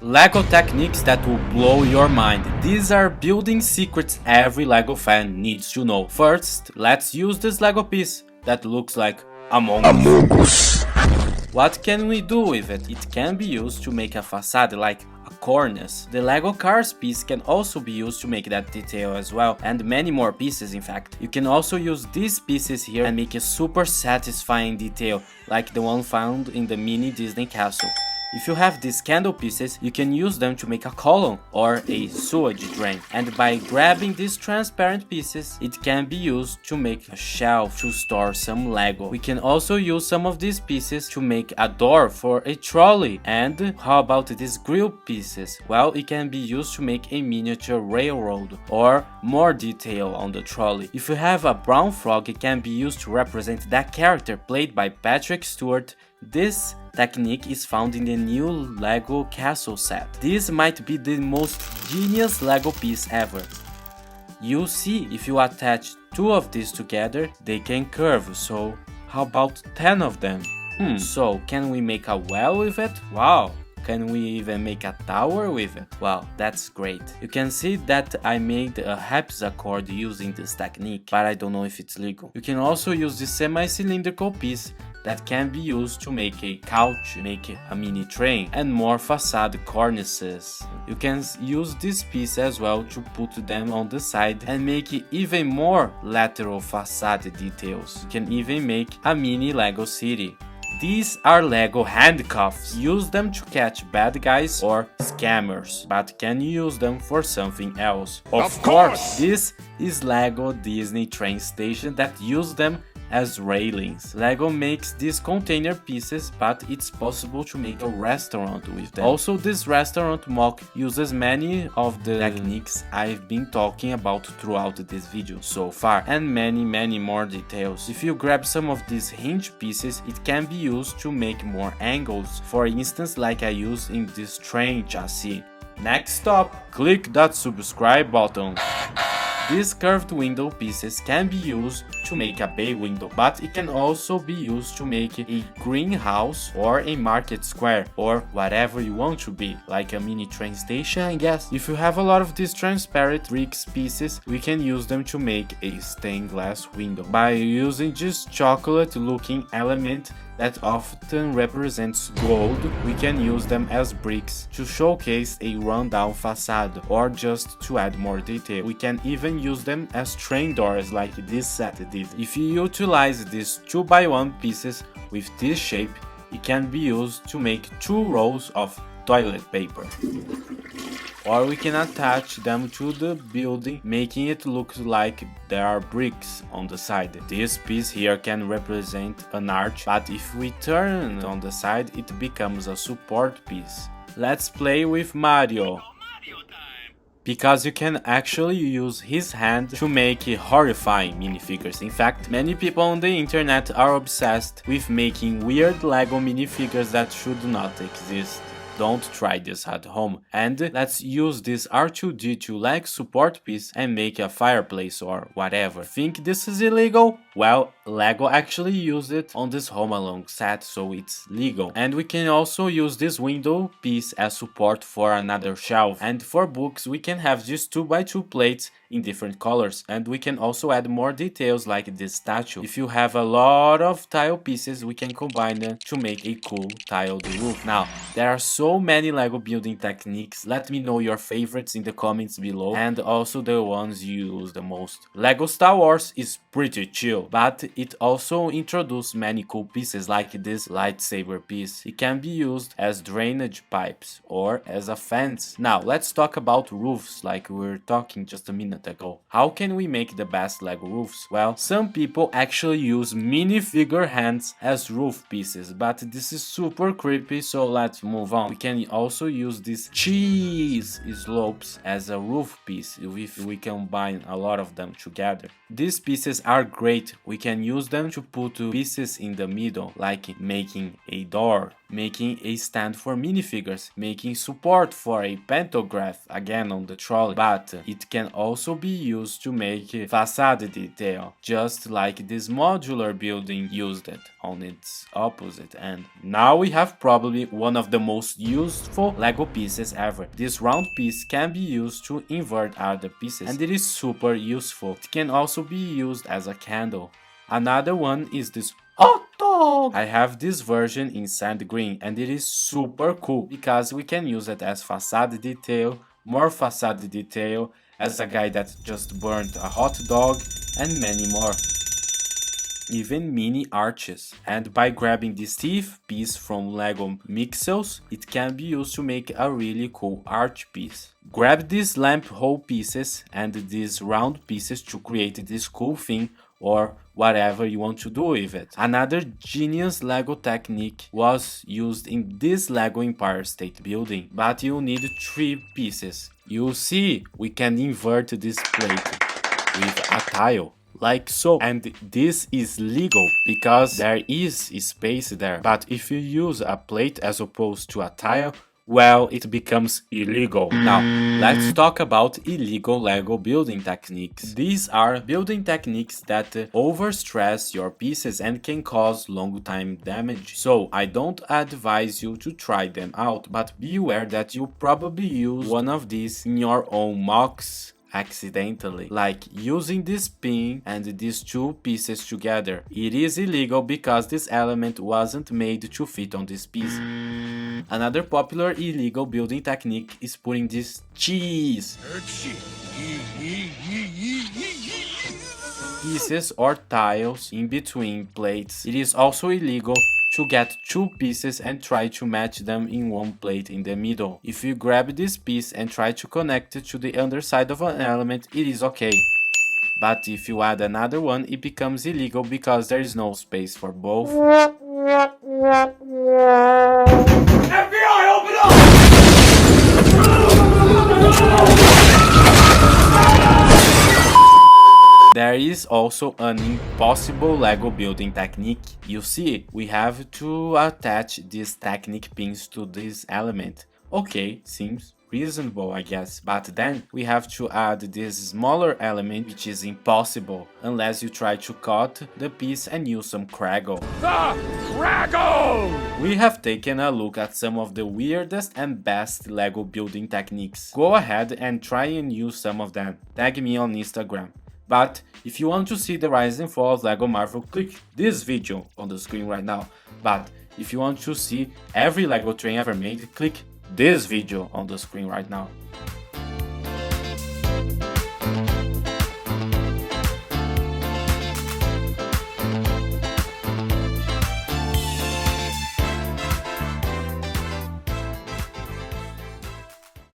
Lego techniques that will blow your mind. These are building secrets every Lego fan needs to know. First, let's use this Lego piece that looks like Among Us. What can we do with it? It can be used to make a facade like a cornice. The Lego cars piece can also be used to make that detail as well, and many more pieces in fact. You can also use these pieces here and make a super satisfying detail like the one found in the mini Disney castle. If you have these candle pieces, you can use them to make a column or a sewage drain. And by grabbing these transparent pieces, it can be used to make a shelf to store some Lego. We can also use some of these pieces to make a door for a trolley. And how about these grill pieces? Well, it can be used to make a miniature railroad or more detail on the trolley. If you have a brown frog, it can be used to represent that character played by Patrick Stewart. This technique is found in the new Lego castle set. This might be the most genius Lego piece ever. You see, if you attach 2 of these together, they can curve, so how about 10 of them? So can we make a well with it? Wow! Can we even make a tower with it? Wow, that's great. You can see that I made a hexacord using this technique, but I don't know if it's legal. You can also use this semi-cylindrical piece that can be used to make a couch, make a mini train, and more facade cornices. You can use this piece as well to put them on the side and make even more lateral facade details. You can even make a mini Lego city. These are Lego handcuffs. Use them to catch bad guys or scammers, but can use them for something else. Of course! This is Lego Disney train station that use them as railings. Lego makes these container pieces, but it's possible to make a restaurant with them. Also, this restaurant MOC uses many of the techniques I've been talking about throughout this video so far, and many more details. If you grab some of these hinge pieces, it can be used to make more angles, for instance like I use in this train chassis. Next stop, click that subscribe button. These curved window pieces can be used to make a bay window, but it can also be used to make a greenhouse or a market square or whatever you want to be, like a mini train station, I guess. If you have a lot of these transparent bricks pieces, we can use them to make a stained glass window. By using this chocolate looking element that often represents gold, we can use them as bricks to showcase a rundown facade or just to add more detail. We can even use them as train doors like this set did. If you utilize these 2x1 pieces with this shape, it can be used to make 2 rolls of toilet paper. Or we can attach them to the building, making it look like there are bricks on the side. This piece here can represent an arch, but if we turn on the side, it becomes a support piece. Let's play with Mario. Because you can actually use his hand to make horrifying minifigures. In fact, many people on the internet are obsessed with making weird Lego minifigures that should not exist. Don't try this at home. And let's use this R2-D2 leg support piece and make a fireplace or whatever. Think this is illegal? Well, Lego actually used it on this Home Alone set, so it's legal. And we can also use this window piece as support for another shelf. And for books, we can have these 2x2 plates in different colors, and we can also add more details like this statue. If you have a lot of tile pieces, we can combine them to make a cool tiled roof. Now, there are so many Lego building techniques. Let me know your favorites in the comments below, and also the ones you use the most. Lego Star Wars is pretty chill, but it also introduced many cool pieces like this lightsaber piece. It can be used as drainage pipes or as a fence. Now, let's talk about roofs like we were talking just a minute ago. How can we make the best Lego roofs? Well, some people actually use minifigure hands as roof pieces, but this is super creepy, so let's move on. We can also use these cheese slopes as a roof piece if we combine a lot of them together. These pieces are great. We can use them to put pieces in the middle, like making a door making a stand for minifigures, making support for a pantograph again on the trolley, but it can also be used to make facade detail, just like this modular building used it on its opposite end. Now we have probably one of the most useful Lego pieces ever. This round piece can be used to invert other pieces, and it is super useful. It can also be used as a candle. Another one is this hot dog. I have this version in sand green, and it is super cool because we can use it as facade detail, more facade detail, as a guy that just burned a hot dog, and many more. Even mini arches. And by grabbing this teeth piece from Lego Mixels, it can be used to make a really cool arch piece. Grab these lamp hole pieces and these round pieces to create this cool thing or whatever you want to do with it. Another genius Lego technique was used in this Lego Empire State Building, but you need 3 pieces. You see, we can invert this plate with a tile, like so. And this is legal because there is space there. But if you use a plate as opposed to a tile, well, it becomes illegal. Now, let's talk about illegal Lego building techniques. These are building techniques that overstress your pieces and can cause long time damage. So, I don't advise you to try them out, but be aware that you probably use one of these in your own MOCs accidentally, like using this pin and these 2 pieces together. It is illegal because this element wasn't made to fit on this piece. Another popular illegal building technique is putting this cheese pieces or tiles in between plates. It is also illegal to get 2 pieces and try to match them in one plate in the middle. If you grab this piece and try to connect it to the underside of an element, it is okay. But if you add another one, it becomes illegal because there is no space for both. FBI, open up! There is also an impossible Lego building technique. You see, we have to attach these technique pins to this element. Okay, seems reasonable, I guess. But then we have to add this smaller element, which is impossible unless you try to cut the piece and use some Craggle. The Craggle! We have taken a look at some of the weirdest and best Lego building techniques. Go ahead and try and use some of them. Tag me on Instagram. But if you want to see the rise and fall of Lego Marvel, click this video on the screen right now. But if you want to see every Lego train ever made, click this video on the screen right now.